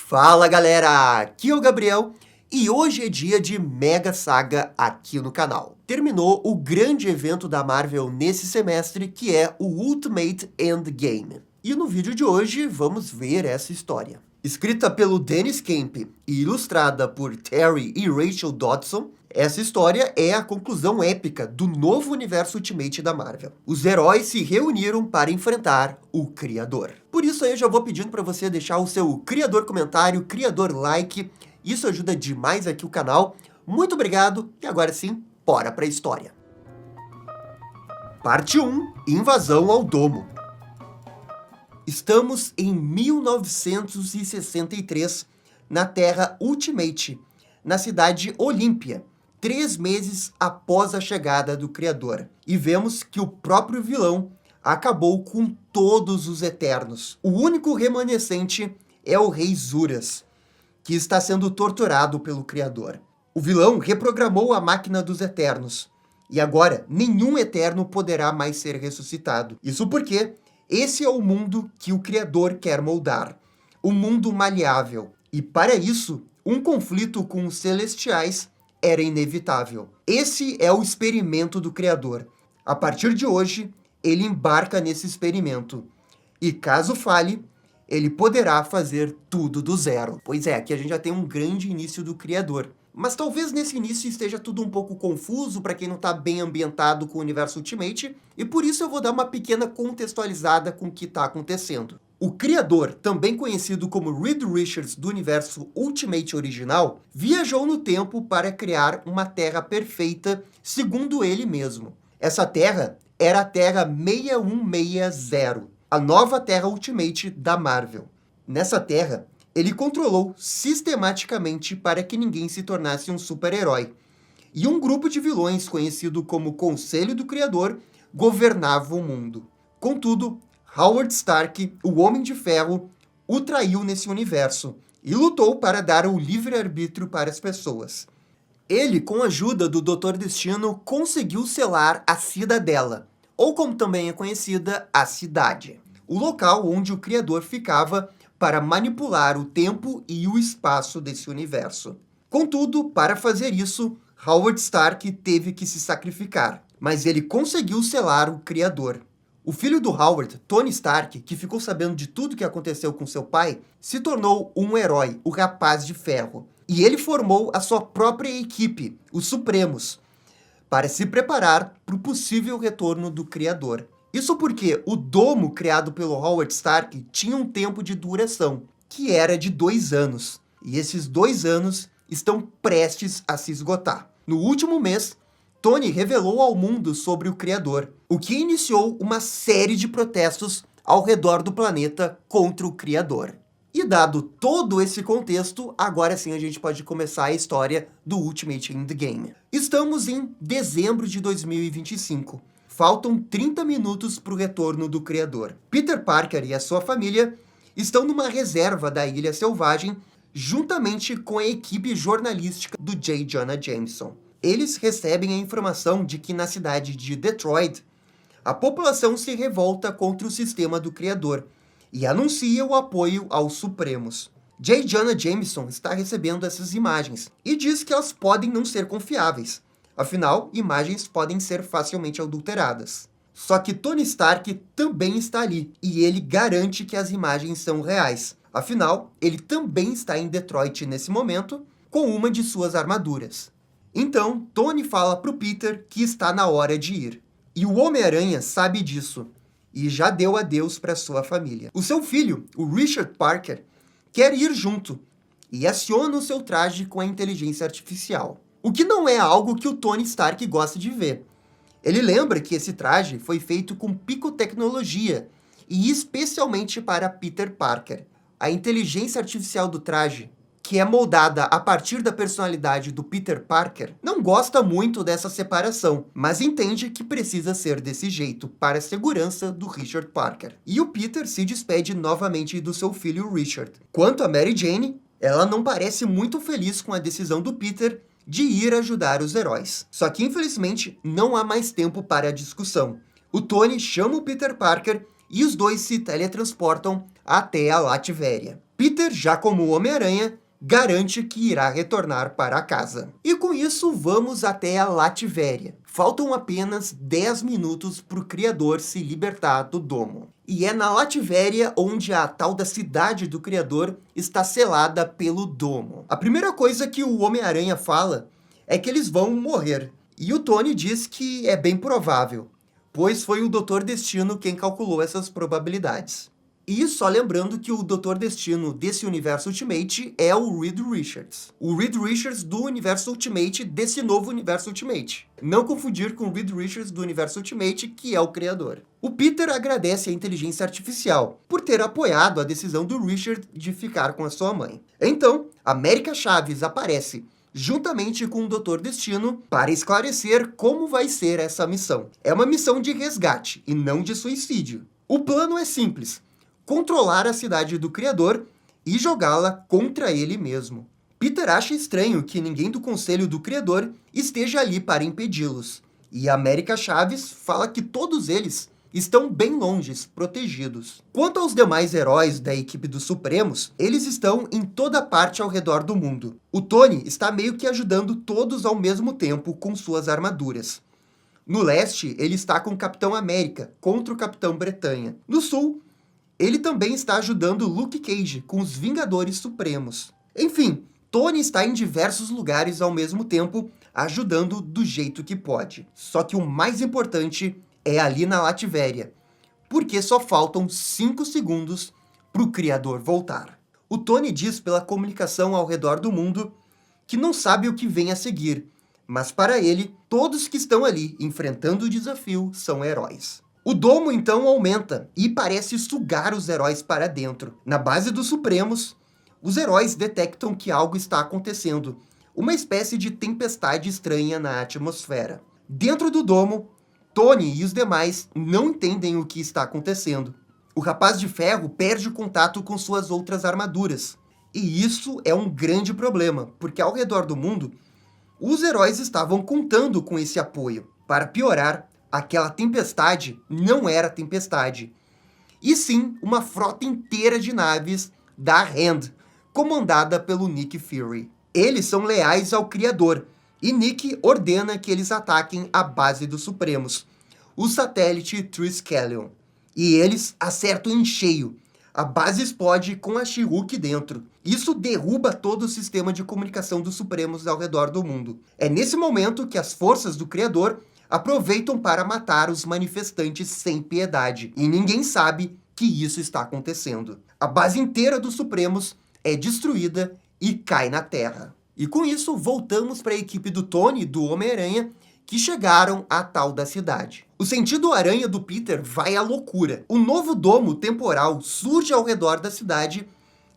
Fala galera, aqui é o Gabriel e hoje é dia de Mega Saga aqui no canal. Terminou o grande evento da Marvel nesse semestre, que é o Ultimate Endgame. E no vídeo de hoje vamos ver essa história. Escrita pelo Dennis Kemp e ilustrada por Terry e Rachel Dodson, essa história é a conclusão épica do novo universo Ultimate da Marvel. Os heróis se reuniram para enfrentar o Criador. Por isso aí eu já vou pedindo para você deixar o seu Criador comentário, Criador like. Isso ajuda demais aqui o canal. Muito obrigado e agora sim, bora para a história. Parte 1. Invasão ao Domo. Estamos em 1963, na Terra Ultimate, na cidade Olímpia, 3 meses após a chegada do Criador. E vemos que o próprio vilão acabou com todos os Eternos. O único remanescente é o Rei Zuras, que está sendo torturado pelo Criador. O vilão reprogramou a máquina dos Eternos, e agora nenhum Eterno poderá mais ser ressuscitado. Isso porque esse é o mundo que o Criador quer moldar, o mundo maleável. E para isso, um conflito com os Celestiais era inevitável. Esse é o experimento do Criador. A partir de hoje, ele embarca nesse experimento. E caso falhe, ele poderá fazer tudo do zero. Pois é, aqui a gente já tem um grande início do Criador. Mas talvez nesse início esteja tudo um pouco confuso para quem não está bem ambientado com o universo Ultimate, e por isso eu vou dar uma pequena contextualizada com o que está acontecendo. O Criador, também conhecido como Reed Richards do universo Ultimate original, viajou no tempo para criar uma Terra perfeita, segundo ele mesmo. Essa Terra era a Terra 6160, a nova Terra Ultimate da Marvel. Nessa Terra, ele controlou sistematicamente para que ninguém se tornasse um super-herói. E um grupo de vilões, conhecido como Conselho do Criador, governava o mundo. Contudo, Howard Stark, o Homem de Ferro, o traiu nesse universo e lutou para dar o livre-arbítrio para as pessoas. Ele, com a ajuda do Dr. Destino, conseguiu selar a Cidadela, ou como também é conhecida, a Cidade, o local onde o Criador ficava para manipular o tempo e o espaço desse universo. Contudo, para fazer isso, Howard Stark teve que se sacrificar, mas ele conseguiu selar o Criador. O filho do Howard, Tony Stark, que ficou sabendo de tudo que aconteceu com seu pai, se tornou um herói, o Rapaz de Ferro. E ele formou a sua própria equipe, os Supremos, para se preparar para o possível retorno do Criador. Isso porque o domo criado pelo Howard Stark tinha um tempo de duração, que era de 2 anos. E esses 2 anos estão prestes a se esgotar. No último mês, Tony revelou ao mundo sobre o Criador, o que iniciou uma série de protestos ao redor do planeta contra o Criador. E dado todo esse contexto, agora sim a gente pode começar a história do Ultimate Endgame. Estamos em dezembro de 2025. Faltam 30 minutos para o retorno do Criador. Peter Parker e a sua família estão numa reserva da Ilha Selvagem, juntamente com a equipe jornalística do J. Jonah Jameson. Eles recebem a informação de que na cidade de Detroit, a população se revolta contra o sistema do Criador e anuncia o apoio aos Supremos. J. Jonah Jameson está recebendo essas imagens e diz que elas podem não ser confiáveis. Afinal, imagens podem ser facilmente adulteradas. Só que Tony Stark também está ali, e ele garante que as imagens são reais. Afinal, ele também está em Detroit nesse momento, com uma de suas armaduras. Então, Tony fala para o Peter que está na hora de ir. E o Homem-Aranha sabe disso, e já deu adeus para sua família. O seu filho, o Richard Parker, quer ir junto, e aciona o seu traje com a inteligência artificial. O que não é algo que o Tony Stark gosta de ver. Ele lembra que esse traje foi feito com picotecnologia, e especialmente para Peter Parker. A inteligência artificial do traje, que é moldada a partir da personalidade do Peter Parker, não gosta muito dessa separação, mas entende que precisa ser desse jeito, para a segurança do Richard Parker. E o Peter se despede novamente do seu filho Richard. Quanto a Mary Jane, ela não parece muito feliz com a decisão do Peter de ir ajudar os heróis. Só que, infelizmente, não há mais tempo para a discussão. O Tony chama o Peter Parker e os dois se teletransportam até a Latvéria. Peter, já como Homem-Aranha, garante que irá retornar para casa. E com isso, vamos até a Latvéria. Faltam apenas 10 minutos para o Criador se libertar do domo. E é na Latvéria onde a tal da cidade do Criador está selada pelo domo. A primeira coisa que o Homem-Aranha fala é que eles vão morrer. E o Tony diz que é bem provável, pois foi o Dr. Destino quem calculou essas probabilidades. E só lembrando que o Dr. Destino desse universo Ultimate é o Reed Richards. O Reed Richards do universo Ultimate desse novo universo Ultimate. Não confundir com o Reed Richards do universo Ultimate, que é o criador. O Peter agradece a inteligência artificial por ter apoiado a decisão do Richard de ficar com a sua mãe. Então, América Chaves aparece juntamente com o Dr. Destino para esclarecer como vai ser essa missão. É uma missão de resgate e não de suicídio. O plano é simples: controlar a cidade do Criador e jogá-la contra ele mesmo. Peter acha estranho que ninguém do Conselho do Criador esteja ali para impedi-los. E América Chaves fala que todos eles estão bem longes, protegidos. Quanto aos demais heróis da equipe dos Supremos, eles estão em toda parte ao redor do mundo. O Tony está meio que ajudando todos ao mesmo tempo com suas armaduras. No leste, ele está com o Capitão América contra o Capitão Bretanha. No sul, ele também está ajudando Luke Cage com os Vingadores Supremos. Enfim, Tony está em diversos lugares ao mesmo tempo, ajudando do jeito que pode. Só que o mais importante é ali na Latvéria, porque só faltam 5 segundos para o Criador voltar. O Tony diz pela comunicação ao redor do mundo que não sabe o que vem a seguir, mas para ele, todos que estão ali enfrentando o desafio são heróis. O domo então aumenta e parece sugar os heróis para dentro. Na base dos Supremos, os heróis detectam que algo está acontecendo, uma espécie de tempestade estranha na atmosfera. Dentro do domo, Tony e os demais não entendem o que está acontecendo. O Rapaz de Ferro perde o contato com suas outras armaduras. E isso é um grande problema, porque ao redor do mundo, os heróis estavam contando com esse apoio. Para piorar, aquela tempestade não era tempestade, e sim uma frota inteira de naves da Hand, comandada pelo Nick Fury. Eles são leais ao Criador, e Nick ordena que eles ataquem a base dos Supremos, o satélite Triskelion. E eles acertam em cheio. A base explode com a She-Hulk dentro. Isso derruba todo o sistema de comunicação dos Supremos ao redor do mundo. É nesse momento que as forças do Criador aproveitam para matar os manifestantes sem piedade. E ninguém sabe que isso está acontecendo. A base inteira dos Supremos é destruída e cai na Terra. E com isso, voltamos para a equipe do Tony e do Homem-Aranha, que chegaram à tal da cidade. O sentido aranha do Peter vai à loucura. Um novo domo temporal surge ao redor da cidade,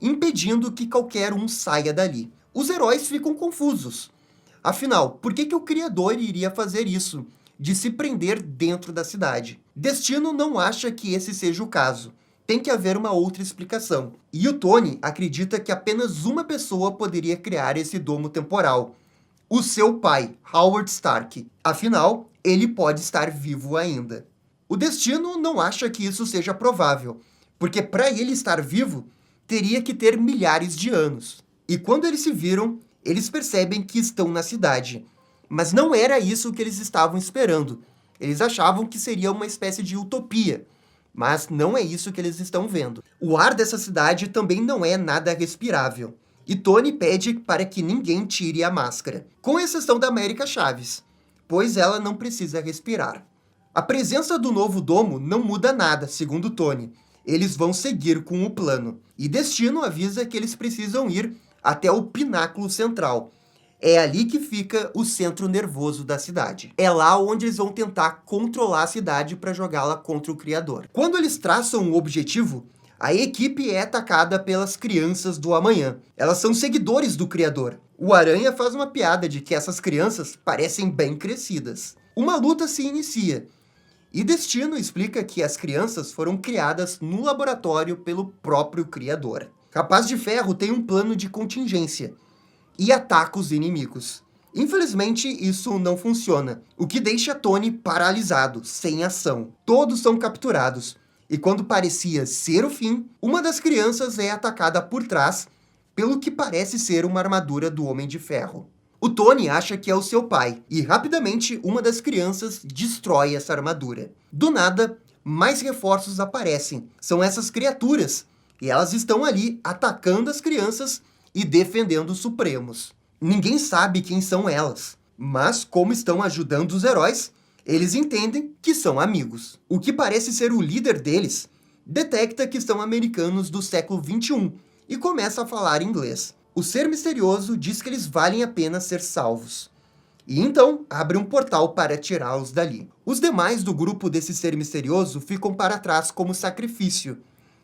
impedindo que qualquer um saia dali. Os heróis ficam confusos. Afinal, por que o Criador iria fazer isso, de se prender dentro da cidade? Destino não acha que esse seja o caso. Tem que haver uma outra explicação. E o Tony acredita que apenas uma pessoa poderia criar esse domo temporal: o seu pai, Howard Stark. Afinal, ele pode estar vivo ainda. O Destino não acha que isso seja provável, porque para ele estar vivo, teria que ter milhares de anos. E quando eles se viram, eles percebem que estão na cidade. Mas não era isso que eles estavam esperando. Eles achavam que seria uma espécie de utopia. Mas não é isso que eles estão vendo. O ar dessa cidade também não é nada respirável. E Tony pede para que ninguém tire a máscara, com exceção da América Chaves, pois ela não precisa respirar. A presença do novo domo não muda nada, segundo Tony. Eles vão seguir com o plano. E Destino avisa que eles precisam ir até o pináculo central. É ali que fica o centro nervoso da cidade. É lá onde eles vão tentar controlar a cidade para jogá-la contra o Criador. Quando eles traçam o objetivo, a equipe é atacada pelas crianças do amanhã. Elas são seguidores do Criador. O Aranha faz uma piada de que essas crianças parecem bem crescidas. Uma luta se inicia. E Destino explica que as crianças foram criadas no laboratório pelo próprio Criador. Rapaz de Ferro tem um plano de contingência e ataca os inimigos. Infelizmente, isso não funciona, o que deixa Tony paralisado, sem ação. Todos são capturados, E quando parecia ser o fim, uma das crianças é atacada por trás pelo que parece ser uma armadura do Homem de Ferro. O Tony acha que é o seu pai, e rapidamente uma das crianças destrói essa armadura. Do nada, mais reforços aparecem. São essas criaturas, e elas estão ali atacando as crianças e defendendo os Supremos. Ninguém sabe quem são elas, mas como estão ajudando os heróis, eles entendem que são amigos. O que parece ser o líder deles detecta que são americanos do século XXI e começa a falar inglês. O ser misterioso diz que eles valem a pena ser salvos. E então abre um portal para tirá-los dali. Os demais do grupo desse ser misterioso ficam para trás como sacrifício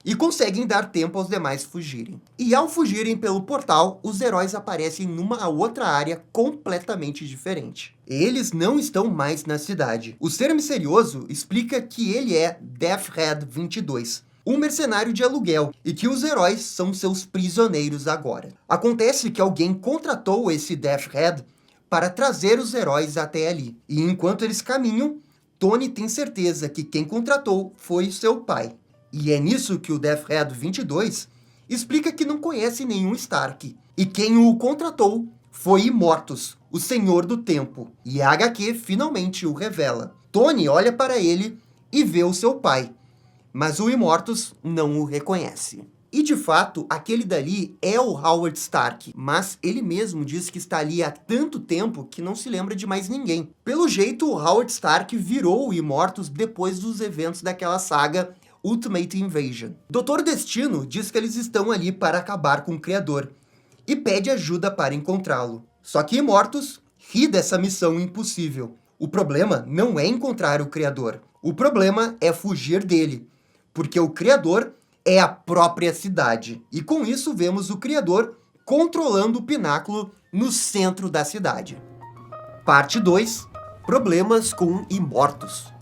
e conseguem dar tempo aos demais fugirem. E ao fugirem pelo portal, os heróis aparecem numa outra área completamente diferente. Eles não estão mais na cidade. O ser misterioso explica que ele é Deathhead 22, um mercenário de aluguel, e que os heróis são seus prisioneiros agora. Acontece que alguém contratou esse Deathhead para trazer os heróis até ali. E enquanto eles caminham, Tony tem certeza que quem contratou foi seu pai. E é nisso que o Deathhead 22 explica que não conhece nenhum Stark. E quem o contratou foi Immortus, o Senhor do Tempo. E a HQ finalmente o revela. Tony olha para ele e vê o seu pai, mas o Immortus não o reconhece. E de fato, aquele dali é o Howard Stark, mas ele mesmo diz que está ali há tanto tempo que não se lembra de mais ninguém. Pelo jeito, o Howard Stark virou o Immortus depois dos eventos daquela saga Ultimate Invasion. Dr. Destino diz que eles estão ali para acabar com o Criador e pede ajuda para encontrá-lo. Só que Immortus ri dessa missão impossível. O problema não é encontrar o Criador. O problema é fugir dele, porque o Criador é a própria cidade. E com isso vemos o Criador controlando o pináculo no centro da cidade. Parte 2. Problemas com Immortus.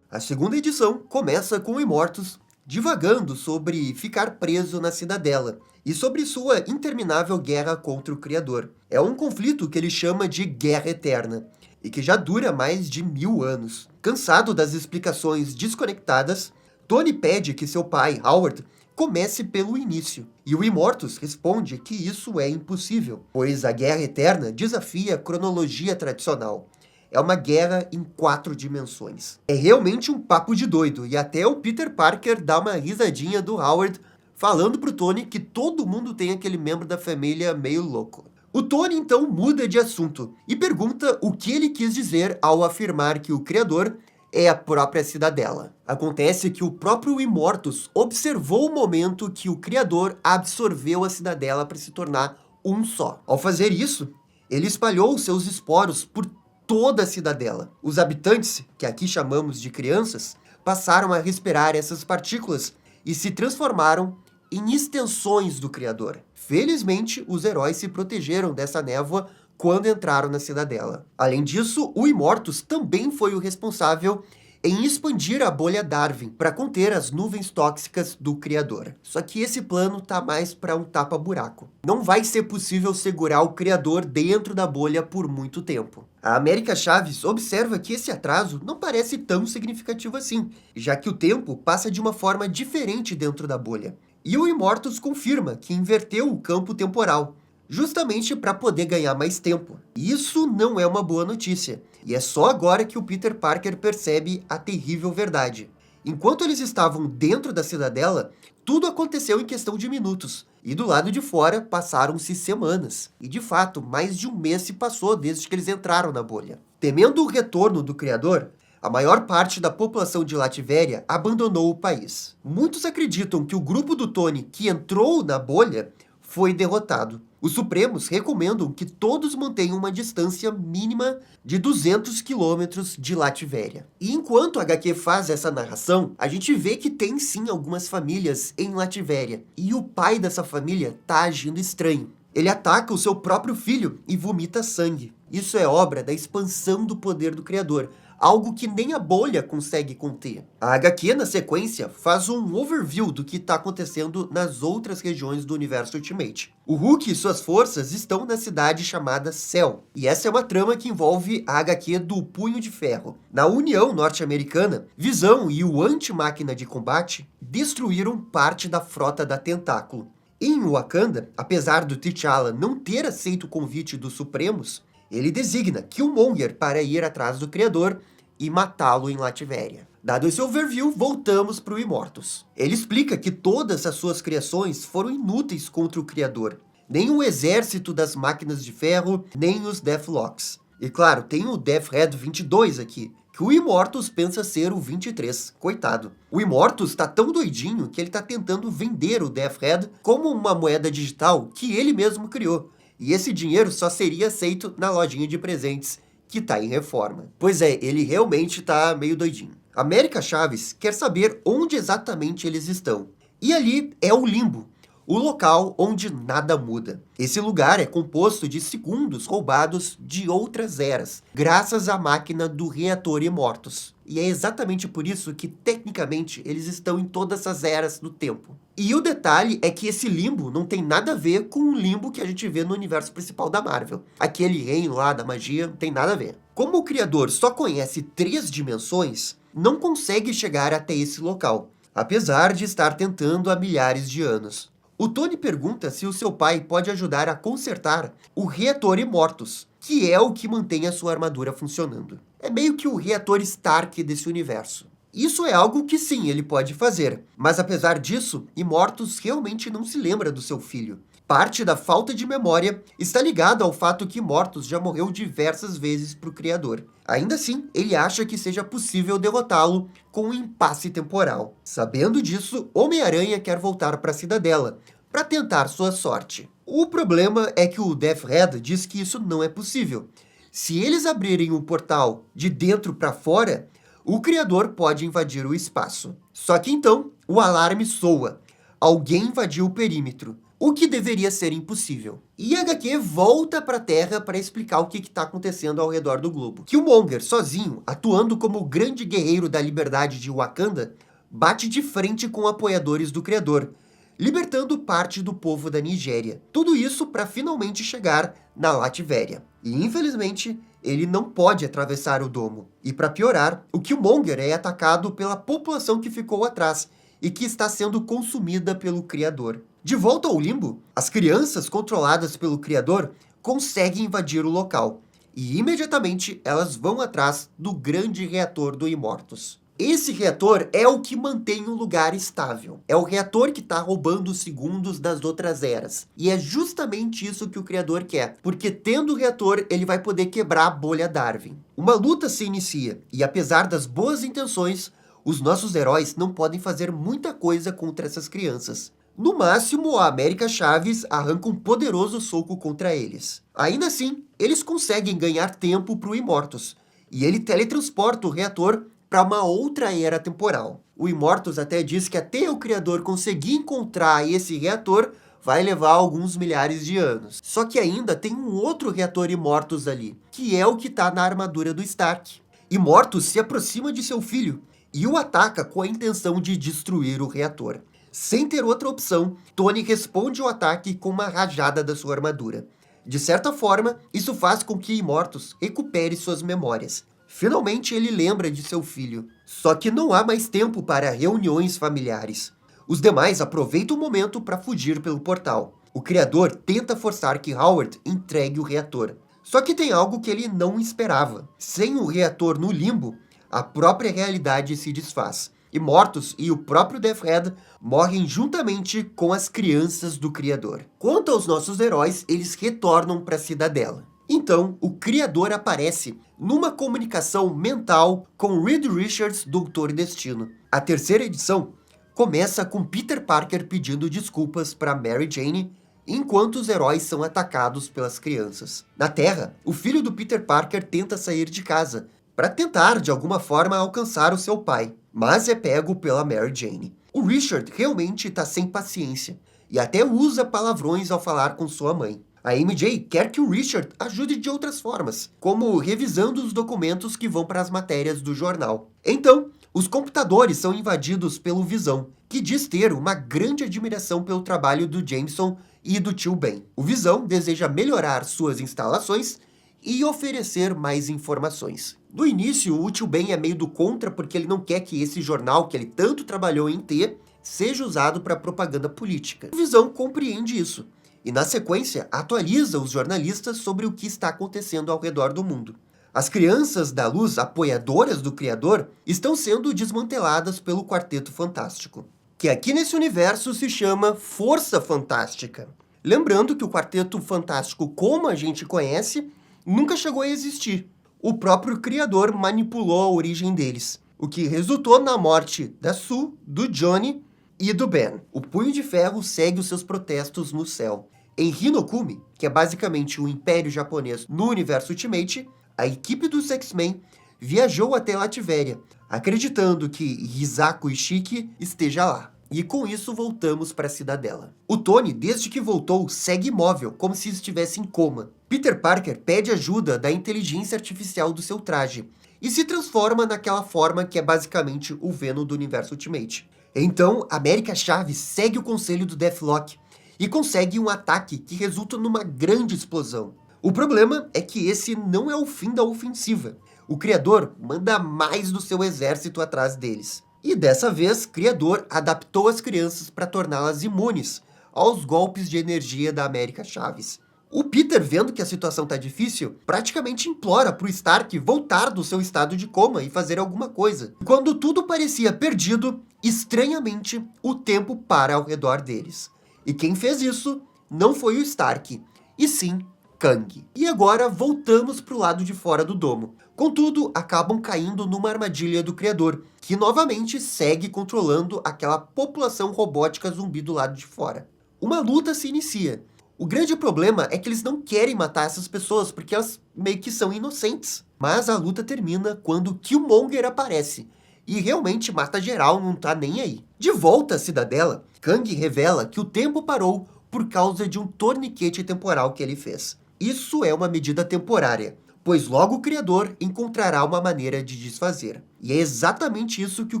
A segunda edição começa com Immortus divagando sobre ficar preso na cidadela e sobre sua interminável guerra contra o Criador. É um conflito que ele chama de Guerra Eterna e que já dura mais de 1000 anos. Cansado das explicações desconectadas, Tony pede que seu pai, Howard, comece pelo início. E o Immortus responde que isso é impossível, pois a Guerra Eterna desafia a cronologia tradicional. É uma guerra em 4 dimensões. É realmente um papo de doido, e até o Peter Parker dá uma risadinha do Howard, falando pro Tony que todo mundo tem aquele membro da família meio louco. O Tony então muda de assunto e pergunta o que ele quis dizer ao afirmar que o Criador é a própria cidadela. Acontece que o próprio Immortus observou o momento que o Criador absorveu a cidadela para se tornar um só. Ao fazer isso, ele espalhou seus esporos por toda a cidadela. Os habitantes, que aqui chamamos de crianças, passaram a respirar essas partículas e se transformaram em extensões do Criador. Felizmente, os heróis se protegeram dessa névoa quando entraram na cidadela. Além disso, o Immortus também foi o responsável em expandir a bolha Darwin para conter as nuvens tóxicas do Criador. Só que esse plano tá mais para um tapa-buraco. Não vai ser possível segurar o Criador dentro da bolha por muito tempo. A América Chaves observa que esse atraso não parece tão significativo assim, já que o tempo passa de uma forma diferente dentro da bolha. E o Immortus confirma que inverteu o campo temporal, justamente para poder ganhar mais tempo. Isso não é uma boa notícia, e é só agora que o Peter Parker percebe a terrível verdade. Enquanto eles estavam dentro da cidadela, tudo aconteceu em questão de minutos, e do lado de fora passaram-se semanas. E de fato, mais de um mês se passou desde que eles entraram na bolha. Temendo o retorno do Criador, a maior parte da população de Latvéria abandonou o país. Muitos acreditam que o grupo do Tony que entrou na bolha foi derrotado. Os Supremos recomendam que todos mantenham uma distância mínima de 200 quilômetros de Latvéria. E enquanto a HQ faz essa narração, a gente vê que tem sim algumas famílias em Latvéria. E o pai dessa família tá agindo estranho. Ele ataca o seu próprio filho e vomita sangue. Isso é obra da expansão do poder do Criador, algo que nem a bolha consegue conter. A HQ, na sequência, faz um overview do que está acontecendo nas outras regiões do universo Ultimate. O Hulk e suas forças estão na cidade chamada Cell, e essa é uma trama que envolve a HQ do Punho de Ferro. Na União Norte-Americana, Visão e o Anti-Máquina de Combate destruíram parte da frota da Tentáculo. Em Wakanda, apesar do T'Challa não ter aceito o convite dos Supremos, ele designa Killmonger para ir atrás do Criador e matá-lo em Lativéria. Dado esse overview, voltamos para o Immortus. Ele explica que todas as suas criações foram inúteis contra o Criador. Nem o exército das Máquinas de Ferro, nem os Deathlocks. E claro, tem o Deathhead 22 aqui, que o Immortus pensa ser o 23. Coitado. O Immortus tá tão doidinho que ele tá tentando vender o Deathhead como uma moeda digital que ele mesmo criou. E esse dinheiro só seria aceito na lojinha de presentes, que tá em reforma. Pois é, ele realmente tá meio doidinho. América Chaves quer saber onde exatamente eles estão. E ali é o Limbo, o local onde nada muda. Esse lugar é composto de segundos roubados de outras eras, graças à máquina do reator Immortus. E é exatamente por isso que, tecnicamente, eles estão em todas as eras do tempo. E o detalhe é que esse limbo não tem nada a ver com o limbo que a gente vê no universo principal da Marvel. Aquele reino lá da magia não tem nada a ver. Como o criador só conhece 3 dimensões, não consegue chegar até esse local, apesar de estar tentando há milhares de anos. O Tony pergunta se o seu pai pode ajudar a consertar o reator Immortus, que é o que mantém a sua armadura funcionando. É meio que o reator Stark desse universo. Isso é algo que sim, ele pode fazer, mas apesar disso, Immortus realmente não se lembra do seu filho. Parte da falta de memória está ligada ao fato que Immortus já morreu diversas vezes para o Criador. Ainda assim, ele acha que seja possível derrotá-lo com um impasse temporal. Sabendo disso, Homem-Aranha quer voltar para a Cidadela, para tentar sua sorte. O problema é que o Deathhead diz que isso não é possível. Se eles abrirem um portal de dentro para fora, o Criador pode invadir o espaço. Só que então, o alarme soa. Alguém invadiu o perímetro, o que deveria ser impossível. E a HQ volta para a Terra para explicar o que está acontecendo ao redor do globo. Killmonger, sozinho, atuando como o grande guerreiro da liberdade de Wakanda, bate de frente com apoiadores do Criador, libertando parte do povo da Nigéria. Tudo isso para finalmente chegar na Lativéria. E infelizmente, ele não pode atravessar o domo. E para piorar, o Killmonger é atacado pela população que ficou atrás e que está sendo consumida pelo Criador. De volta ao Limbo, as crianças controladas pelo Criador conseguem invadir o local. E imediatamente elas vão atrás do grande reator do Immortus. Esse reator é o que mantém o lugar estável. É o reator que está roubando os segundos das outras eras. E é justamente isso que o Criador quer. Porque tendo o reator, ele vai poder quebrar a bolha Darwin. Uma luta se inicia. E apesar das boas intenções, os nossos heróis não podem fazer muita coisa contra essas crianças. No máximo, a América Chaves arranca um poderoso soco contra eles. Ainda assim, eles conseguem ganhar tempo para o Immortus. E ele teletransporta o reator para uma outra era temporal. O Immortus até diz que até o Criador conseguir encontrar esse reator, vai levar alguns milhares de anos. Só que ainda tem um outro reator Immortus ali, que é o que está na armadura do Stark. Immortus se aproxima de seu filho e o ataca com a intenção de destruir o reator. Sem ter outra opção, Tony responde ao ataque com uma rajada da sua armadura. De certa forma, isso faz com que Immortus recupere suas memórias. Finalmente ele lembra de seu filho. Só que não há mais tempo para reuniões familiares. Os demais aproveitam o momento para fugir pelo portal. O Criador tenta forçar que Howard entregue o reator. Só que tem algo que ele não esperava. Sem o reator no limbo, a própria realidade se desfaz. Immortus e o próprio Deathhead morrem juntamente com as crianças do Criador. Quanto aos nossos heróis, eles retornam para a Cidadela. Então, o Criador aparece numa comunicação mental com Reed Richards, Doutor Destino. A terceira edição começa com Peter Parker pedindo desculpas para Mary Jane, enquanto os heróis são atacados pelas crianças. Na Terra, o filho do Peter Parker tenta sair de casa, para tentar, de alguma forma, alcançar o seu pai, mas é pego pela Mary Jane. O Richard realmente está sem paciência, e até usa palavrões ao falar com sua mãe. A MJ quer que o Richard ajude de outras formas, como revisando os documentos que vão para as matérias do jornal. Então, os computadores são invadidos pelo Visão, que diz ter uma grande admiração pelo trabalho do Jameson e do tio Ben. O Visão deseja melhorar suas instalações e oferecer mais informações. No início, o tio Ben é meio do contra porque ele não quer que esse jornal que ele tanto trabalhou em ter seja usado para propaganda política. O Visão compreende isso e, na sequência, atualiza os jornalistas sobre o que está acontecendo ao redor do mundo. As crianças da luz, apoiadoras do Criador, estão sendo desmanteladas pelo Quarteto Fantástico, que aqui nesse universo se chama Força Fantástica. Lembrando que o Quarteto Fantástico, como a gente conhece, nunca chegou a existir. O próprio Criador manipulou a origem deles, o que resultou na morte da Sue, do Johnny e do Ben. O Punho de Ferro segue os seus protestos no céu. Em Hinokumi, que é basicamente o Império Japonês no universo Ultimate, a equipe dos X-Men viajou até Lativéria, acreditando que Hisako Ishiki esteja lá. E com isso voltamos para a Cidadela. O Tony, desde que voltou, segue imóvel, como se estivesse em coma. Peter Parker pede ajuda da inteligência artificial do seu traje e se transforma naquela forma que é basicamente o Venom do universo Ultimate. Então, América Chaves segue o conselho do Deathlock e consegue um ataque que resulta numa grande explosão. O problema é que esse não é o fim da ofensiva. O Criador manda mais do seu exército atrás deles. E dessa vez, Criador adaptou as crianças para torná-las imunes aos golpes de energia da América Chaves. O Peter, vendo que a situação tá difícil, praticamente implora pro Stark voltar do seu estado de coma e fazer alguma coisa. Quando tudo parecia perdido, estranhamente, o tempo para ao redor deles. E quem fez isso não foi o Stark, e sim Kang. E agora voltamos pro lado de fora do domo. Contudo, acabam caindo numa armadilha do Criador, que novamente segue controlando aquela população robótica zumbi do lado de fora. Uma luta se inicia. O grande problema é que eles não querem matar essas pessoas, porque elas meio que são inocentes. Mas a luta termina quando Killmonger aparece, e realmente mata geral, não tá nem aí. De volta à Cidadela, Kang revela que o tempo parou por causa de um torniquete temporal que ele fez. Isso é uma medida temporária, pois logo o Criador encontrará uma maneira de desfazer. E é exatamente isso que o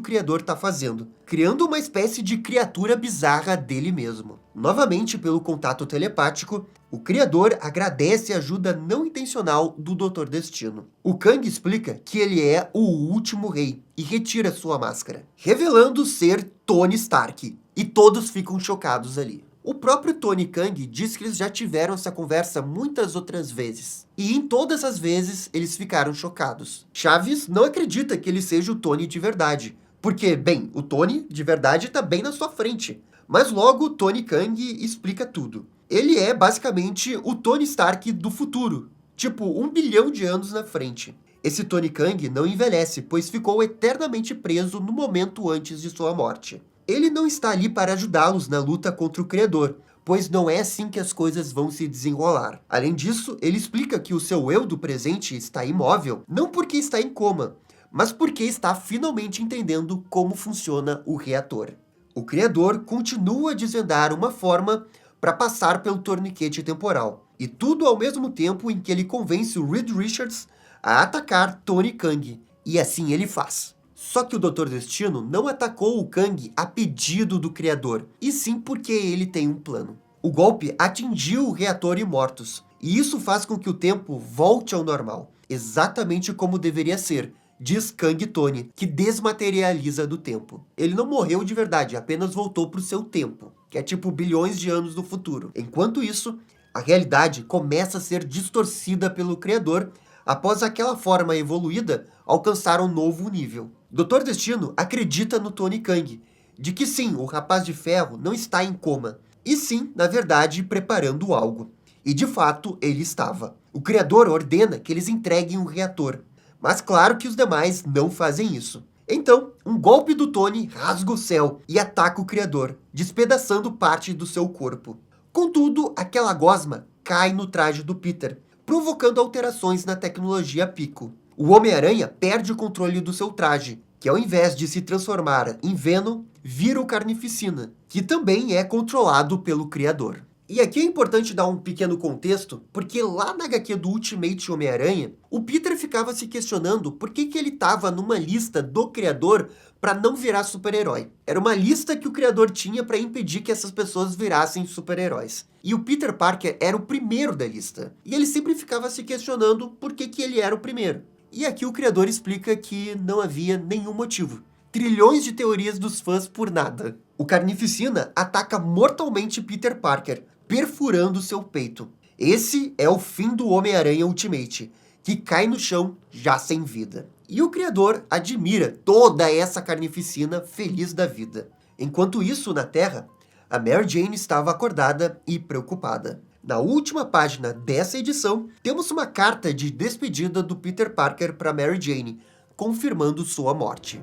Criador está fazendo, criando uma espécie de criatura bizarra dele mesmo. Novamente, pelo contato telepático, o Criador agradece a ajuda não intencional do Dr. Destino. O Kang explica que ele é o último rei e retira sua máscara, revelando ser Tony Stark, e todos ficam chocados ali. O próprio Tony Kang diz que eles já tiveram essa conversa muitas outras vezes. E em todas as vezes, eles ficaram chocados. Chaves não acredita que ele seja o Tony de verdade. Porque, bem, o Tony de verdade está bem na sua frente. Mas logo, Tony Kang explica tudo. Ele é basicamente o Tony Stark do futuro. Tipo, 1 bilhão de anos na frente. Esse Tony Kang não envelhece, pois ficou eternamente preso no momento antes de sua morte. Ele não está ali para ajudá-los na luta contra o Criador, pois não é assim que as coisas vão se desenrolar. Além disso, ele explica que o seu eu do presente está imóvel, não porque está em coma, mas porque está finalmente entendendo como funciona o reator. O Criador continua a desvendar uma forma para passar pelo torniquete temporal, e tudo ao mesmo tempo em que ele convence o Reed Richards a atacar Tony Kang, e assim ele faz. Só que o Dr. Destino não atacou o Kang a pedido do Criador, e sim porque ele tem um plano. O golpe atingiu o reator Imortus, e isso faz com que o tempo volte ao normal, exatamente como deveria ser, diz Kang Tony, que desmaterializa do tempo. Ele não morreu de verdade, apenas voltou para o seu tempo, que é tipo bilhões de anos no futuro. Enquanto isso, a realidade começa a ser distorcida pelo Criador após aquela forma evoluída alcançar um novo nível. Dr. Destino acredita no Tony Kang, de que sim, o Rapaz de Ferro não está em coma, e sim, na verdade, preparando algo. E de fato, ele estava. O Criador ordena que eles entreguem o reator, mas claro que os demais não fazem isso. Então, um golpe do Tony rasga o céu e ataca o Criador, despedaçando parte do seu corpo. Contudo, aquela gosma cai no traje do Peter, provocando alterações na tecnologia Pico. O Homem-Aranha perde o controle do seu traje, que ao invés de se transformar em Venom, vira o Carnificina, que também é controlado pelo Criador. E aqui é importante dar um pequeno contexto, porque lá na HQ do Ultimate Homem-Aranha, o Peter ficava se questionando por que ele estava numa lista do criador para não virar super-herói. Era uma lista que o criador tinha para impedir que essas pessoas virassem super-heróis. E o Peter Parker era o primeiro da lista. E ele sempre ficava se questionando por que ele era o primeiro. E aqui o criador explica que não havia nenhum motivo. Trilhões de teorias dos fãs por nada. O Carnificina ataca mortalmente Peter Parker, perfurando seu peito. Esse é o fim do Homem-Aranha Ultimate, que cai no chão já sem vida. E o criador admira toda essa carnificina feliz da vida. Enquanto isso, na Terra, a Mary Jane estava acordada e preocupada. Na última página dessa edição, temos uma carta de despedida do Peter Parker para Mary Jane, confirmando sua morte.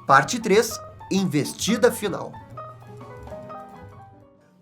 Parte 3, Investida Final.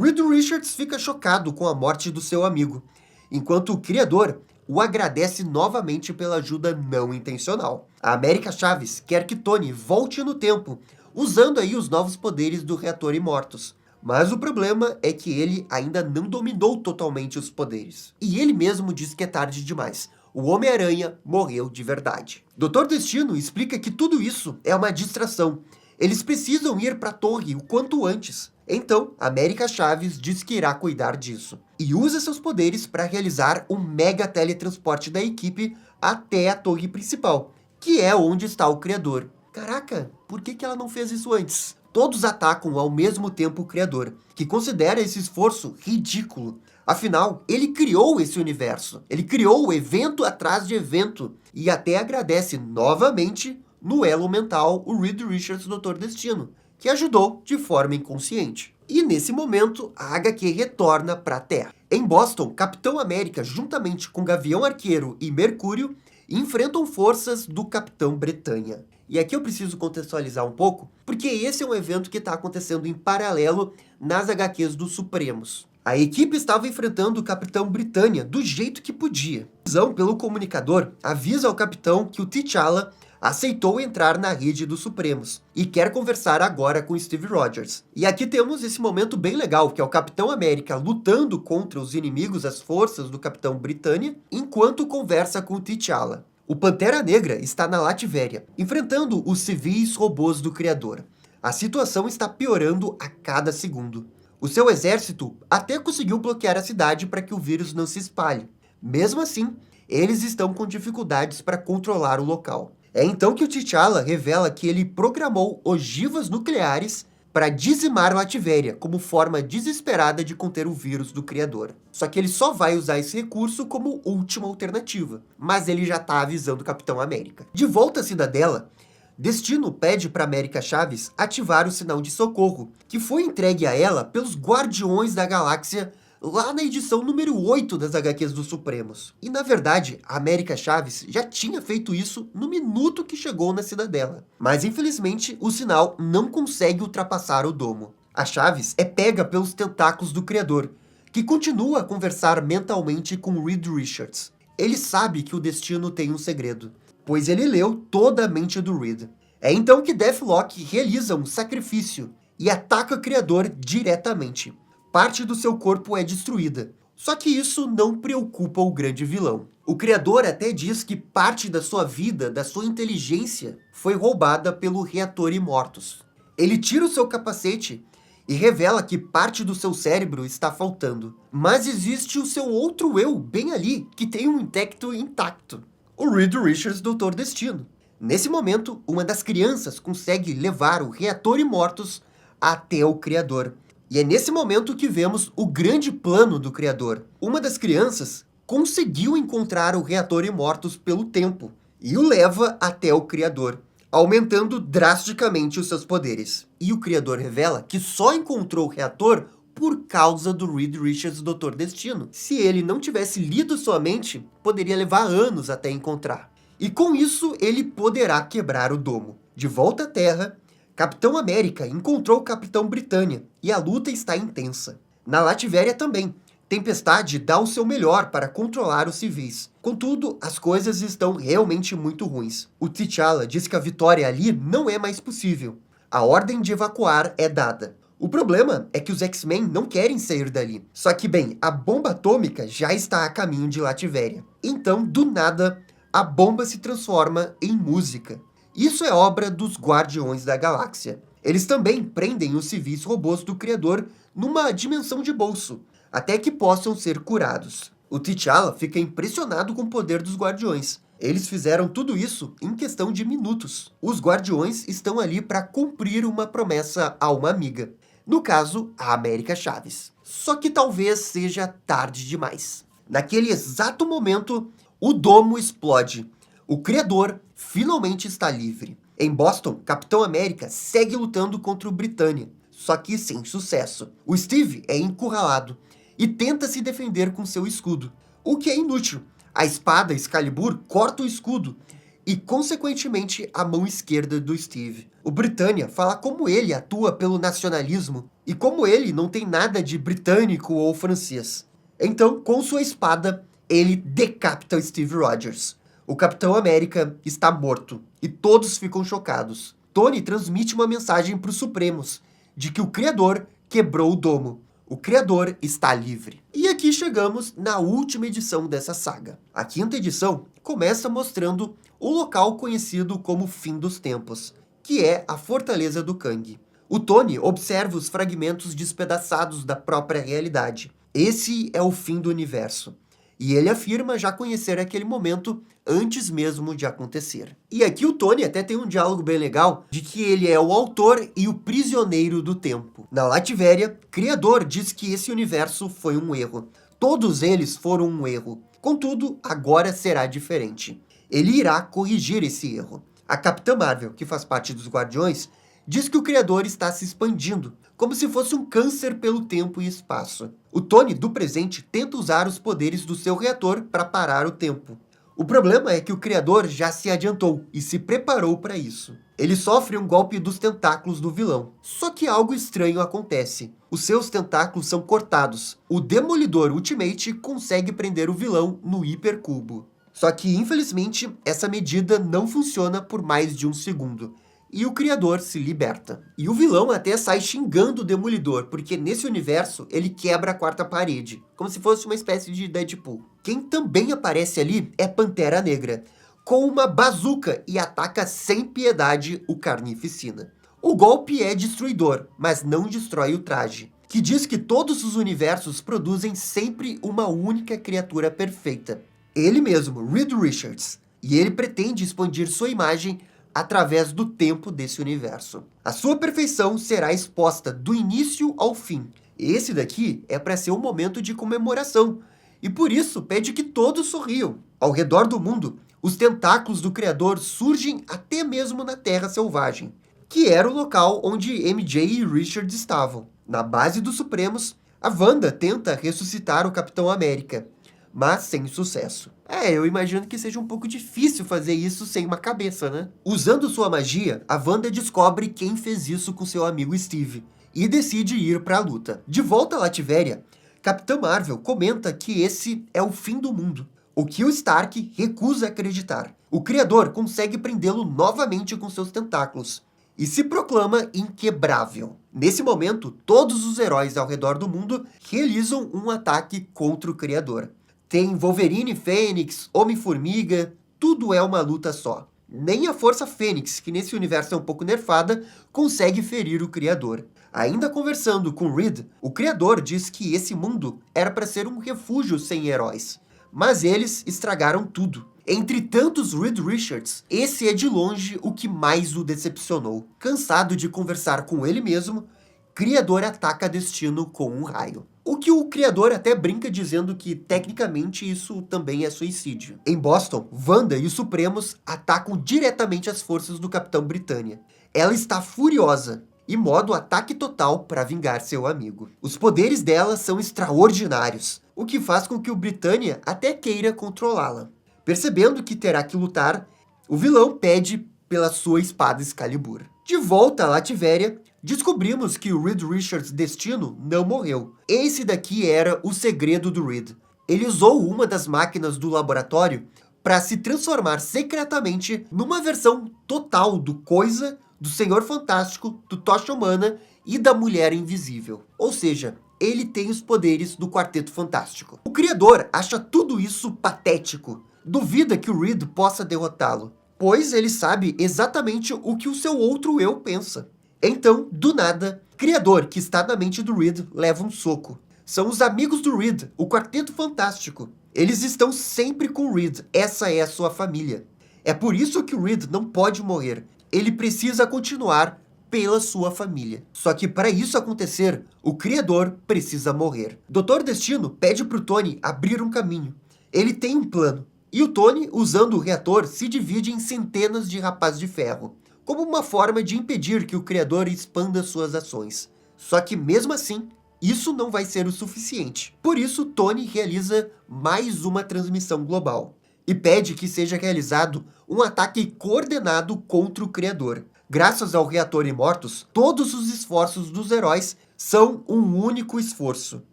Reed Richards fica chocado com a morte do seu amigo, enquanto o criador o agradece novamente pela ajuda não intencional. A América Chaves quer que Tony volte no tempo, usando aí os novos poderes do reator Immortus. Mas o problema é que ele ainda não dominou totalmente os poderes. E ele mesmo diz que é tarde demais. O Homem-Aranha morreu de verdade. Dr. Destino explica que tudo isso é uma distração. Eles precisam ir para a torre o quanto antes. Então, América Chaves diz que irá cuidar disso. E usa seus poderes para realizar um mega teletransporte da equipe até a torre principal, que é onde está o criador. Caraca, por que ela não fez isso antes? Todos atacam ao mesmo tempo o criador, que considera esse esforço ridículo. Afinal, ele criou esse universo. Ele criou evento atrás de evento. E até agradece novamente no elo mental o Reed Richards Dr. Destino, que ajudou de forma inconsciente. E nesse momento, a HQ retorna para a Terra. Em Boston, Capitão América, juntamente com Gavião Arqueiro e Mercúrio, enfrentam forças do Capitão Bretanha. E aqui eu preciso contextualizar um pouco, porque esse é um evento que está acontecendo em paralelo nas HQs dos Supremos. A equipe estava enfrentando o Capitão Britânia do jeito que podia. A visão pelo comunicador avisa ao capitão que o T'Challa aceitou entrar na rede dos Supremos e quer conversar agora com Steve Rogers. E aqui temos esse momento bem legal, que é o Capitão América lutando contra os inimigos, as forças do Capitão Britânia, enquanto conversa com o T'Challa. O Pantera Negra está na Latvéria, enfrentando os civis robôs do Criador. A situação está piorando a cada segundo. O seu exército até conseguiu bloquear a cidade para que o vírus não se espalhe. Mesmo assim, eles estão com dificuldades para controlar o local. É então que o T'Challa revela que ele programou ogivas nucleares para dizimar Latvéria como forma desesperada de conter o vírus do Criador. Só que ele só vai usar esse recurso como última alternativa, mas ele já está avisando o Capitão América. De volta à cidadela, Destino pede para América Chaves ativar o sinal de socorro, que foi entregue a ela pelos Guardiões da Galáxia lá na edição número 8 das HQs dos Supremos. E na verdade, a América Chaves já tinha feito isso no minuto que chegou na cidadela. Mas infelizmente, o sinal não consegue ultrapassar o domo. A Chaves é pega pelos tentáculos do Criador, que continua a conversar mentalmente com Reed Richards. Ele sabe que o Destino tem um segredo, pois ele leu toda a mente do Reed. É então que Deathlock realiza um sacrifício e ataca o Criador diretamente. Parte do seu corpo é destruída. Só que isso não preocupa o grande vilão. O Criador até diz que parte da sua vida, da sua inteligência, foi roubada pelo reator Immortus. Ele tira o seu capacete e revela que parte do seu cérebro está faltando. Mas existe o seu outro eu bem ali, que tem um intelecto intacto. O Reed Richards Dr. Destino. Nesse momento, uma das crianças consegue levar o reator Immortus até o Criador. E é nesse momento que vemos o grande plano do Criador. Uma das crianças conseguiu encontrar o reator Immortus pelo tempo e o leva até o Criador, aumentando drasticamente os seus poderes. E o Criador revela que só encontrou o reator por causa do Reed Richards Dr. Destino. Se ele não tivesse lido sua mente, poderia levar anos até encontrar. E com isso, ele poderá quebrar o domo. De volta à Terra, Capitão América encontrou o Capitão Britânia e a luta está intensa. Na Latvéria também, Tempestade dá o seu melhor para controlar os civis. Contudo, as coisas estão realmente muito ruins. O T'Challa diz que a vitória ali não é mais possível. A ordem de evacuar é dada. O problema é que os X-Men não querem sair dali. Só que, bem, a bomba atômica já está a caminho de Lativéria. Então, do nada, a bomba se transforma em música. Isso é obra dos Guardiões da Galáxia. Eles também prendem os civis robôs do Criador numa dimensão de bolso, até que possam ser curados. O T'Challa fica impressionado com o poder dos Guardiões. Eles fizeram tudo isso em questão de minutos. Os Guardiões estão ali para cumprir uma promessa a uma amiga. No caso, a América Chaves. Só que talvez seja tarde demais. Naquele exato momento, o domo explode. O Criador finalmente está livre. Em Boston, Capitão América segue lutando contra o Britânia, só que sem sucesso. O Steve é encurralado e tenta se defender com seu escudo, o que é inútil. A espada Excalibur corta o escudo e, consequentemente, a mão esquerda do Steve. O Britânia fala como ele atua pelo nacionalismo e como ele não tem nada de britânico ou francês. Então, com sua espada, ele decapita o Steve Rogers. O Capitão América está morto e todos ficam chocados. Tony transmite uma mensagem para os Supremos de que o Criador quebrou o domo. O Criador está livre. E aqui chegamos na última edição dessa saga. A quinta edição começa mostrando o local conhecido como Fim dos Tempos, que é a Fortaleza do Kang. O Tony observa os fragmentos despedaçados da própria realidade. Esse é o fim do universo. E ele afirma já conhecer aquele momento antes mesmo de acontecer. E aqui o Tony até tem um diálogo bem legal de que ele é o autor e o prisioneiro do tempo. Na Lativéria, Criador diz que esse universo foi um erro. Todos eles foram um erro. Contudo, agora será diferente. Ele irá corrigir esse erro. A Capitã Marvel, que faz parte dos Guardiões, diz que o Criador está se expandindo, como se fosse um câncer pelo tempo e espaço. O Tony, do presente, tenta usar os poderes do seu reator para parar o tempo. O problema é que o Criador já se adiantou e se preparou para isso. Ele sofre um golpe dos tentáculos do vilão. Só que algo estranho acontece. Os seus tentáculos são cortados. O Demolidor Ultimate consegue prender o vilão no hipercubo. Só que, infelizmente, essa medida não funciona por mais de um segundo. E o Criador se liberta. E o vilão até sai xingando o Demolidor, porque nesse universo ele quebra a quarta parede, como se fosse uma espécie de Deadpool. Quem também aparece ali é Pantera Negra, com uma bazuca e ataca sem piedade o Carnificina. O golpe é destruidor, mas não destrói o traje, que diz que todos os universos produzem sempre uma única criatura perfeita. Ele mesmo, Reed Richards. E ele pretende expandir sua imagem através do tempo desse universo. A sua perfeição será exposta do início ao fim. Esse daqui é para ser um momento de comemoração, e por isso pede que todos sorriam. Ao redor do mundo, os tentáculos do Criador surgem até mesmo na Terra Selvagem, que era o local onde MJ e Richard estavam. Na base dos Supremos, a Wanda tenta ressuscitar o Capitão América, mas sem sucesso. Eu imagino que seja um pouco difícil fazer isso sem uma cabeça, né? Usando sua magia, a Wanda descobre quem fez isso com seu amigo Steve e decide ir para a luta. De volta a Lativéria, Capitã Marvel comenta que esse é o fim do mundo, o que o Stark recusa acreditar. O Criador consegue prendê-lo novamente com seus tentáculos e se proclama inquebrável. Nesse momento, todos os heróis ao redor do mundo realizam um ataque contra o Criador. Tem Wolverine, Fênix, Homem-Formiga, tudo é uma luta só. Nem a Força Fênix, que nesse universo é um pouco nerfada, consegue ferir o Criador. Ainda conversando com Reed, o Criador diz que esse mundo era para ser um refúgio sem heróis. Mas eles estragaram tudo. Entre tantos Reed Richards, esse é de longe o que mais o decepcionou. Cansado de conversar com ele mesmo, Criador ataca Destino com um raio. O que o Criador até brinca dizendo que, tecnicamente, isso também é suicídio. Em Boston, Wanda e os Supremos atacam diretamente as forças do Capitão Britânia. Ela está furiosa e modo ataque total para vingar seu amigo. Os poderes dela são extraordinários, o que faz com que o Britânia até queira controlá-la. Percebendo que terá que lutar, o vilão pede pela sua espada Excalibur. De volta a Lativéria, descobrimos que o Reed Richards Destino não morreu. Esse daqui era o segredo do Reed. Ele usou uma das máquinas do laboratório para se transformar secretamente numa versão total do Coisa, do Senhor Fantástico, do Tocha Humana e da Mulher Invisível. Ou seja, ele tem os poderes do Quarteto Fantástico. O criador acha tudo isso patético. Duvida que o Reed possa derrotá-lo, pois ele sabe exatamente o que o seu outro eu pensa. Então, do nada, o criador que está na mente do Reed leva um soco. São os amigos do Reed, o Quarteto Fantástico. Eles estão sempre com o Reed, essa é a sua família. É por isso que o Reed não pode morrer. Ele precisa continuar pela sua família. Só que para isso acontecer, o criador precisa morrer. Dr. Destino pede para o Tony abrir um caminho. Ele tem um plano. E o Tony, usando o reator, se divide em centenas de rapazes de ferro, como uma forma de impedir que o criador expanda suas ações. Só que mesmo assim, isso não vai ser o suficiente. Por isso, Tony realiza mais uma transmissão global e pede que seja realizado um ataque coordenado contra o criador. Graças ao reator Immortus, todos os esforços dos heróis são um único esforço,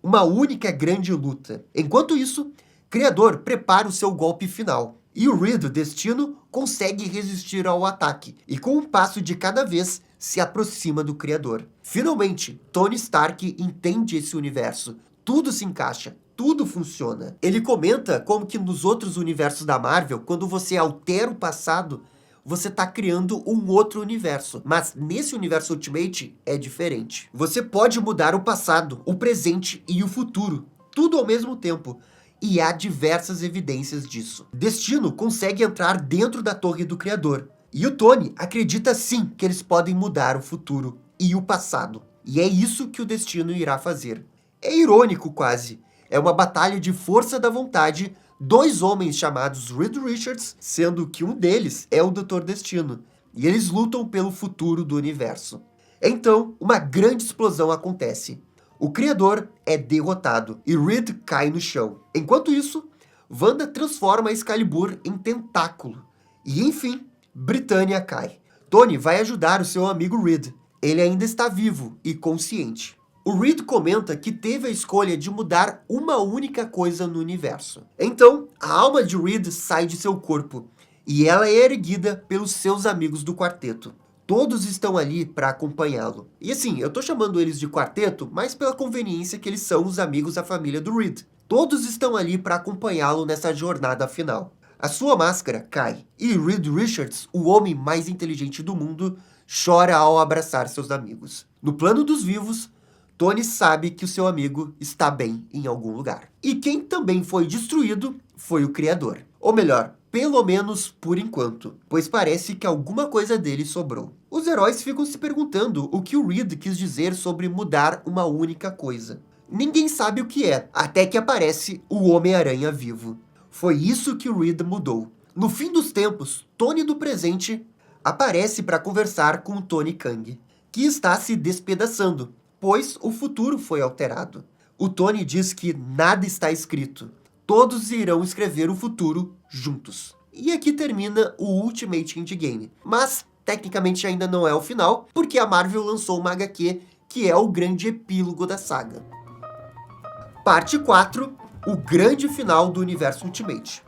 uma única grande luta. Enquanto isso, Criador prepara o seu golpe final, e o Reed, Destino, consegue resistir ao ataque, e com um passo de cada vez, se aproxima do Criador. Finalmente, Tony Stark entende esse universo. Tudo se encaixa, tudo funciona. Ele comenta como que nos outros universos da Marvel, quando você altera o passado, você está criando um outro universo. Mas nesse universo Ultimate é diferente. Você pode mudar o passado, o presente e o futuro, tudo ao mesmo tempo. E há diversas evidências disso. Destino consegue entrar dentro da Torre do Criador. E o Tony acredita sim que eles podem mudar o futuro e o passado. E é isso que o Destino irá fazer. É irônico quase. É uma batalha de força da vontade, dois homens chamados Reed Richards, sendo que um deles é o Dr. Destino. E eles lutam pelo futuro do universo. Então, uma grande explosão acontece. O Criador é derrotado e Reed cai no chão. Enquanto isso, Wanda transforma Excalibur em tentáculo. E enfim, Britânia cai. Tony vai ajudar o seu amigo Reed. Ele ainda está vivo e consciente. O Reed comenta que teve a escolha de mudar uma única coisa no universo. Então, a alma de Reed sai de seu corpo e ela é erguida pelos seus amigos do quarteto. Todos estão ali para acompanhá-lo. E assim, eu tô chamando eles de quarteto, mas pela conveniência que eles são os amigos da família do Reed. Todos estão ali para acompanhá-lo nessa jornada final. A sua máscara cai, e Reed Richards, o homem mais inteligente do mundo, chora ao abraçar seus amigos. No plano dos vivos, Tony sabe que o seu amigo está bem em algum lugar. E quem também foi destruído foi o Criador. Ou melhor, pelo menos por enquanto, pois parece que alguma coisa dele sobrou. Os heróis ficam se perguntando o que o Reed quis dizer sobre mudar uma única coisa. Ninguém sabe o que é, até que aparece o Homem-Aranha vivo. Foi isso que o Reed mudou. No fim dos tempos, Tony do presente aparece para conversar com o Tony Kang, que está se despedaçando, pois o futuro foi alterado. O Tony diz que nada está escrito. Todos irão escrever o futuro juntos. E aqui termina o Ultimate Endgame. Mas, tecnicamente, ainda não é o final, porque a Marvel lançou uma HQ que é o grande epílogo da saga. Parte 4, o grande final do universo Ultimate.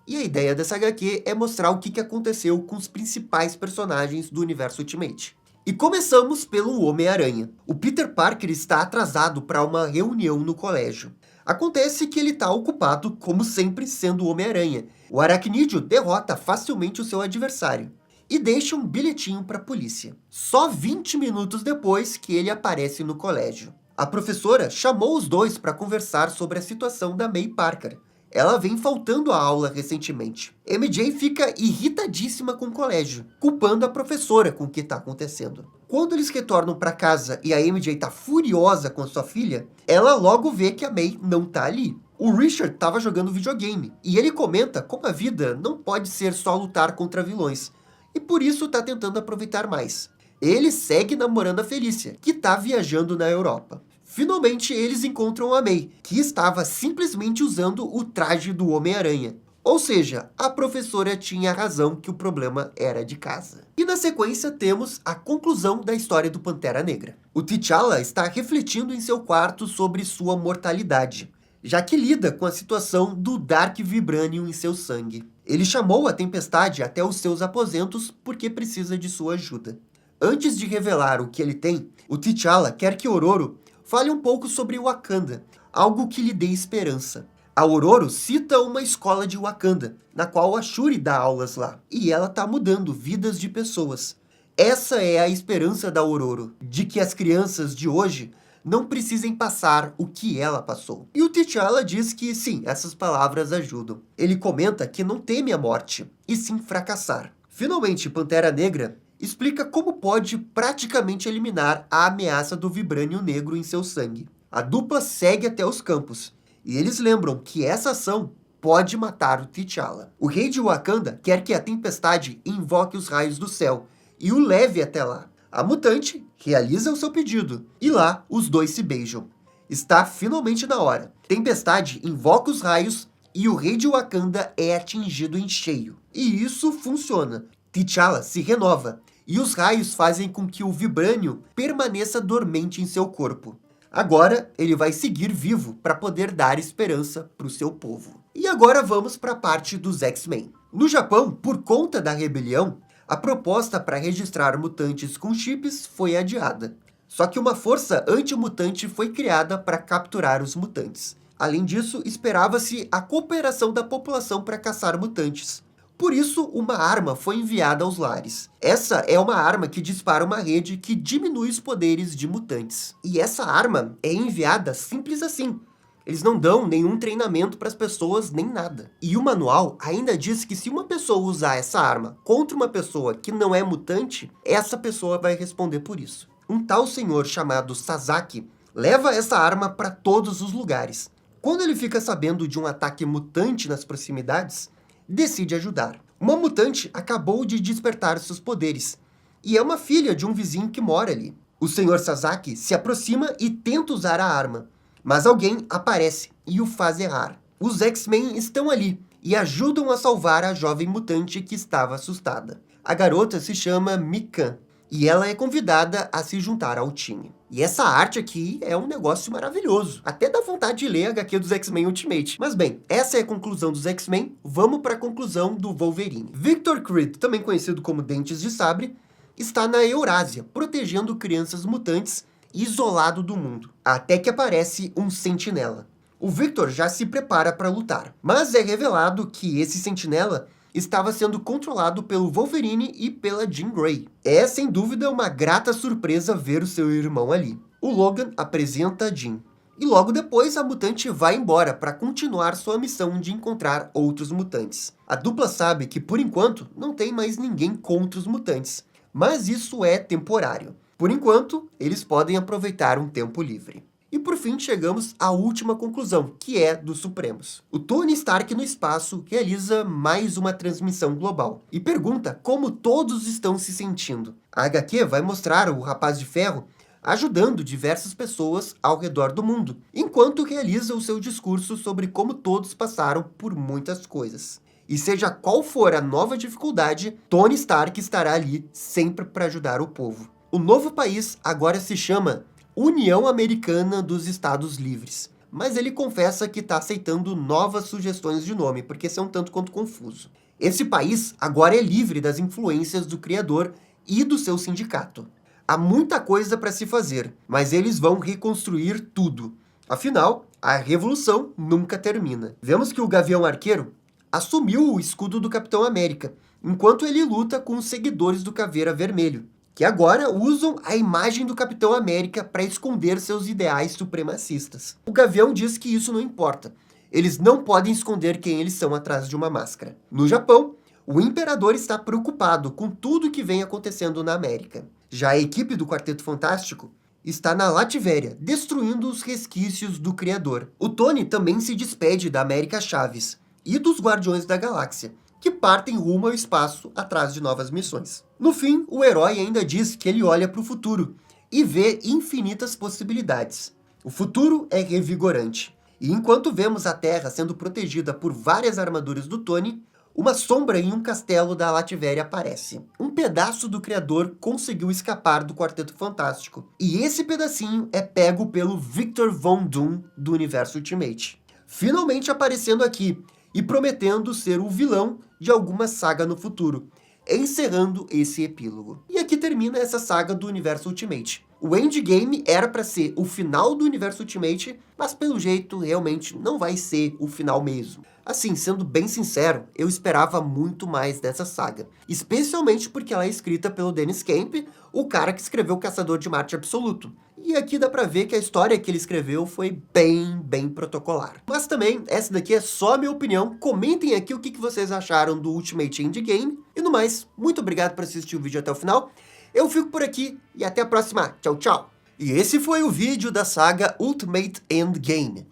E a ideia dessa HQ é mostrar o que aconteceu com os principais personagens do universo Ultimate. E começamos pelo Homem-Aranha. O Peter Parker está atrasado para uma reunião no colégio. Acontece que ele está ocupado, como sempre, sendo o Homem-Aranha. O Aracnídeo derrota facilmente o seu adversário e deixa um bilhetinho para a polícia. Só 20 minutos depois que ele aparece no colégio. A professora chamou os dois para conversar sobre a situação da May Parker. Ela vem faltando a aula recentemente. MJ fica irritadíssima com o colégio, culpando a professora com o que está acontecendo. Quando eles retornam para casa e a MJ está furiosa com a sua filha, ela logo vê que a May não está ali. O Richard estava jogando videogame, e ele comenta como a vida não pode ser só lutar contra vilões, e por isso está tentando aproveitar mais. Ele segue namorando a Felícia, que está viajando na Europa. Finalmente, eles encontram a May, que estava simplesmente usando o traje do Homem-Aranha. Ou seja, a professora tinha razão que o problema era de casa. E na sequência temos a conclusão da história do Pantera Negra. O T'Challa está refletindo em seu quarto sobre sua mortalidade, já que lida com a situação do Dark Vibranium em seu sangue. Ele chamou a Tempestade até os seus aposentos porque precisa de sua ajuda. Antes de revelar o que ele tem, o T'Challa quer que Ororo fale um pouco sobre Wakanda, algo que lhe dê esperança. A Ororo cita uma escola de Wakanda, na qual a Shuri dá aulas lá, e ela está mudando vidas de pessoas. Essa é a esperança da Ororo, de que as crianças de hoje não precisem passar o que ela passou. E o T'Challa diz que sim, essas palavras ajudam. Ele comenta que não teme a morte, e sim fracassar. Finalmente, Pantera Negra explica como pode praticamente eliminar a ameaça do vibrânio negro em seu sangue. A dupla segue até os campos, e eles lembram que essa ação pode matar o T'Challa. O rei de Wakanda quer que a tempestade invoque os raios do céu e o leve até lá. A mutante realiza o seu pedido, e lá os dois se beijam. Está finalmente na hora. Tempestade invoca os raios e o rei de Wakanda é atingido em cheio. E isso funciona. T'Challa se renova, e os raios fazem com que o vibrânio permaneça dormente em seu corpo. Agora, ele vai seguir vivo para poder dar esperança para o seu povo. E agora vamos para a parte dos X-Men. No Japão, por conta da rebelião, a proposta para registrar mutantes com chips foi adiada. Só que uma força anti-mutante foi criada para capturar os mutantes. Além disso, esperava-se a cooperação da população para caçar mutantes. Por isso, uma arma foi enviada aos lares. Essa é uma arma que dispara uma rede que diminui os poderes de mutantes. E essa arma é enviada simples assim. Eles não dão nenhum treinamento para as pessoas, nem nada. E o manual ainda diz que se uma pessoa usar essa arma contra uma pessoa que não é mutante, essa pessoa vai responder por isso. Um tal senhor chamado Sasaki leva essa arma para todos os lugares. Quando ele fica sabendo de um ataque mutante nas proximidades, decide ajudar. Uma mutante acabou de despertar seus poderes, e é uma filha de um vizinho que mora ali. O Sr. Sasaki se aproxima e tenta usar a arma, mas alguém aparece e o faz errar. Os X-Men estão ali e ajudam a salvar a jovem mutante que estava assustada. A garota se chama Mikan, e ela é convidada a se juntar ao time. E essa arte aqui é um negócio maravilhoso. Até dá vontade de ler a HQ dos X-Men Ultimate. Mas bem, essa é a conclusão dos X-Men. Vamos para a conclusão do Wolverine. Victor Creed, também conhecido como Dentes de Sabre, está na Eurásia, protegendo crianças mutantes isolado do mundo. Até que aparece um sentinela. O Victor já se prepara para lutar. Mas é revelado que esse sentinela estava sendo controlado pelo Wolverine e pela Jean Grey. É, sem dúvida, uma grata surpresa ver o seu irmão ali. O Logan apresenta a Jean. E logo depois, a mutante vai embora para continuar sua missão de encontrar outros mutantes. A dupla sabe que, por enquanto, não tem mais ninguém contra os mutantes. Mas isso é temporário. Por enquanto, eles podem aproveitar um tempo livre. E por fim, chegamos à última conclusão, que é dos Supremos. O Tony Stark no espaço realiza mais uma transmissão global e pergunta como todos estão se sentindo. A HQ vai mostrar o Rapaz de Ferro ajudando diversas pessoas ao redor do mundo, enquanto realiza o seu discurso sobre como todos passaram por muitas coisas. E seja qual for a nova dificuldade, Tony Stark estará ali sempre para ajudar o povo. O novo país agora se chama União Americana dos Estados Livres, mas ele confessa que está aceitando novas sugestões de nome, porque isso é um tanto quanto confuso. Esse país agora é livre das influências do criador e do seu sindicato. Há muita coisa para se fazer, mas eles vão reconstruir tudo. Afinal, a revolução nunca termina. Vemos que o Gavião Arqueiro assumiu o escudo do Capitão América, enquanto ele luta com os seguidores do Caveira Vermelho, que agora usam a imagem do Capitão América para esconder seus ideais supremacistas. O Gavião diz que isso não importa. Eles não podem esconder quem eles são atrás de uma máscara. No Japão, o Imperador está preocupado com tudo que vem acontecendo na América. Já a equipe do Quarteto Fantástico está na Lativéria, destruindo os resquícios do Criador. O Tony também se despede da América Chaves e dos Guardiões da Galáxia, que partem rumo ao espaço atrás de novas missões. No fim, o herói ainda diz que ele olha para o futuro e vê infinitas possibilidades. O futuro é revigorante. E enquanto vemos a Terra sendo protegida por várias armaduras do Tony, uma sombra em um castelo da Lativéria aparece. Um pedaço do Criador conseguiu escapar do Quarteto Fantástico. E esse pedacinho é pego pelo Victor Von Doom do Universo Ultimate, finalmente aparecendo aqui e prometendo ser o vilão de alguma saga no futuro, encerrando esse epílogo. E aqui termina termina essa saga do universo Ultimate. O Endgame era para ser o final do universo Ultimate, mas pelo jeito realmente não vai ser o final mesmo. Assim, sendo bem sincero, eu esperava muito mais dessa saga, especialmente porque ela é escrita pelo Dennis Camp, o cara que escreveu Caçador de Marte Absoluto. E aqui dá pra ver que a história que ele escreveu foi bem protocolar. Mas também, essa daqui é só a minha opinião. Comentem aqui o que vocês acharam do Ultimate Endgame. E no mais, muito obrigado por assistir o vídeo até o final. Eu fico por aqui e até a próxima. Tchau, tchau! E esse foi o vídeo da saga Ultimate Endgame.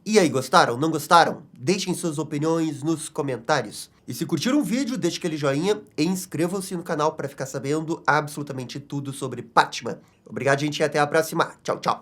E aí, gostaram? Não gostaram? Deixem suas opiniões nos comentários. E se curtiram o vídeo, deixe aquele joinha e inscrevam-se no canal para ficar sabendo absolutamente tudo sobre Batman. Obrigado, gente, e até a próxima. Tchau, tchau!